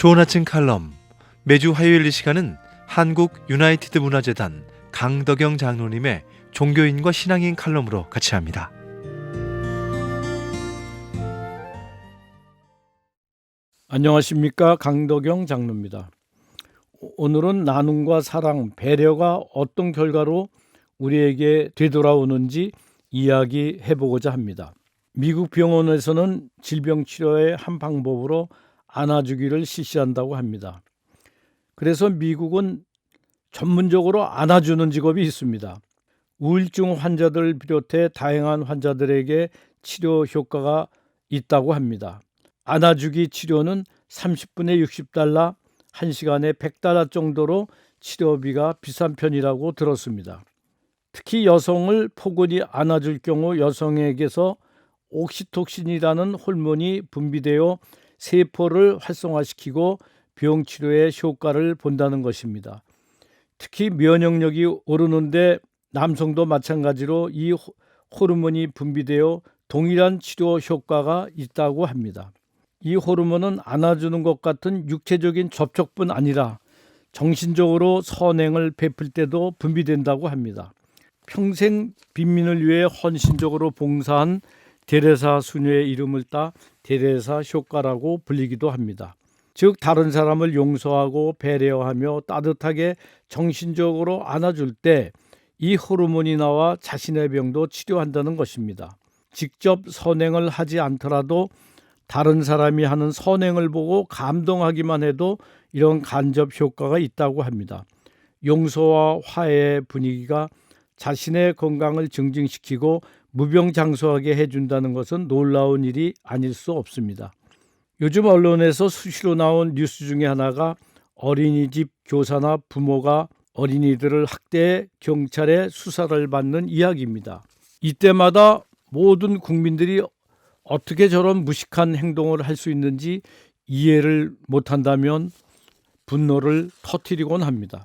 좋은 아침 칼럼, 매주 화요일 이 시간은 한국 유나이티드 문화재단 강덕영 장로님의 종교인과 신앙인 칼럼으로 같이 합니다. 안녕하십니까, 강덕영 장로입니다. 오늘은 나눔과 사랑, 배려가 어떤 결과로 우리에게 되돌아오는지 이야기해보고자 합니다. 미국 병원에서는 질병 치료의 한 방법으로 안아주기를 실시한다고 합니다. 그래서 미국은 전문적으로 안아주는 직업이 있습니다. 우울증 환자들을 비롯해 다양한 환자들에게 치료 효과가 있다고 합니다. 안아주기 치료는 30분에 $60, 1시간에 $100 정도로 치료비가 비싼 편이라고 들었습니다. 특히 여성을 포근히 안아줄 경우 여성에게서 옥시토신이라는 호르몬이 분비되어 세포를 활성화시키고 병 치료에 효과를 본다는 것입니다. 특히 면역력이 오르는데 남성도 마찬가지로 이 호르몬이 분비되어 동일한 치료 효과가 있다고 합니다. 이 호르몬은 안아주는 것 같은 육체적인 접촉뿐 아니라 정신적으로 선행을 베풀 때도 분비된다고 합니다. 평생 빈민을 위해 헌신적으로 봉사한 데레사 수녀의 이름을 따 데레사 효과라고 불리기도 합니다. 즉 다른 사람을 용서하고 배려하며 따뜻하게 정신적으로 안아줄 때 이 호르몬이 나와 자신의 병도 치료한다는 것입니다. 직접 선행을 하지 않더라도 다른 사람이 하는 선행을 보고 감동하기만 해도 이런 간접 효과가 있다고 합니다. 용서와 화해의 분위기가 자신의 건강을 증진시키고 무병장수하게 해준다는 것은 놀라운 일이 아닐 수 없습니다. 요즘 언론에서 수시로 나온 뉴스 중에 하나가 어린이집 교사나 부모가 어린이들을 학대해 경찰에 수사를 받는 이야기입니다. 이때마다 모든 국민들이 어떻게 저런 무식한 행동을 할 수 있는지 이해를 못한다면 분노를 터뜨리곤 합니다.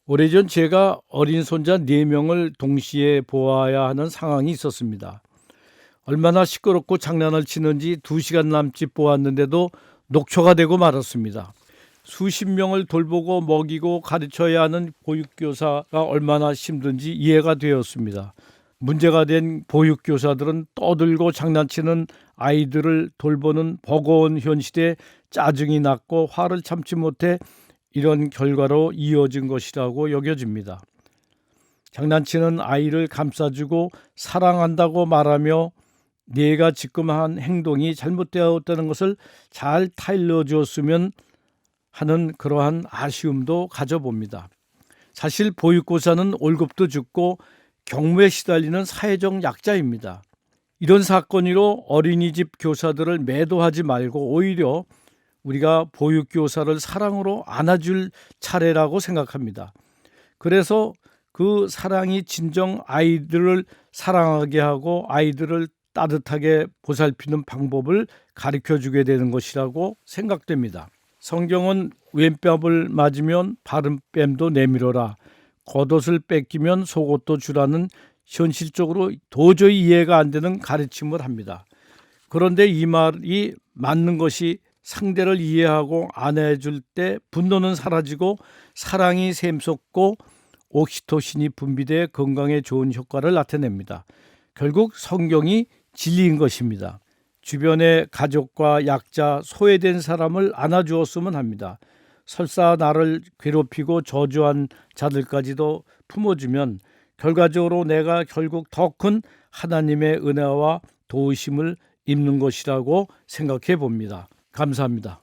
오래전 제가 어린 손자 4명을 동시에 보아야 하는 상황이 있었습니다. 얼마나 시끄럽고 장난을 치는지 2시간 남짓 보았는데도 녹초가 되고 말았습니다. 수십 명을 돌보고 먹이고 가르쳐야 하는 보육교사가 얼마나 힘든지 이해가 되었습니다. 문제가 된 보육교사들은 떠들고 장난치는 아이들을 돌보는 버거운 현실에 짜증이 났고 화를 참지 못해 이런 결과로 이어진 것이라고 여겨집니다. 장난치는 아이를 감싸주고 사랑한다고 말하며 내가 지금 한 행동이 잘못되었다는 것을 잘 타일러 주었으면 하는 그러한 아쉬움도 가져봅니다. 사실 보육교사는 월급도 적고 경무에 시달리는 사회적 약자입니다. 이런 사건으로 어린이집 교사들을 매도하지 말고 오히려 우리가 보육교사를 사랑으로 안아줄 차례라고 생각합니다. 그래서 그 사랑이 진정 아이들을 사랑하게 하고 아이들을 따뜻하게 보살피는 방법을 가르쳐주게 되는 것이라고 생각됩니다. 성경은 왼뺨을 맞으면 바른뺨도 내밀어라. 겉옷을 뺏기면 속옷도 주라는 현실적으로 도저히 이해가 안 되는 가르침을 합니다. 그런데 이 말이 맞는 것이 상대를 이해하고 안아줄 때 분노는 사라지고 사랑이 샘솟고 옥시토신이 분비돼 건강에 좋은 효과를 나타냅니다. 결국 성경이 진리인 것입니다. 주변의 가족과 약자, 소외된 사람을 안아주었으면 합니다. 설사 나를 괴롭히고 저주한 자들까지도 품어주면 결과적으로 내가 결국 더 큰 하나님의 은혜와 도우심을 입는 것이라고 생각해 봅니다. 감사합니다.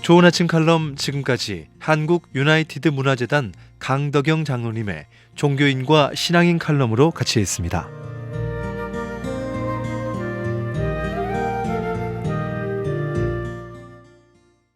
좋은 아침 칼럼 지금까지 한국 유나이티드 문화재단 강덕영 장로님의 종교인과 신앙인 칼럼으로 같이 했습니다.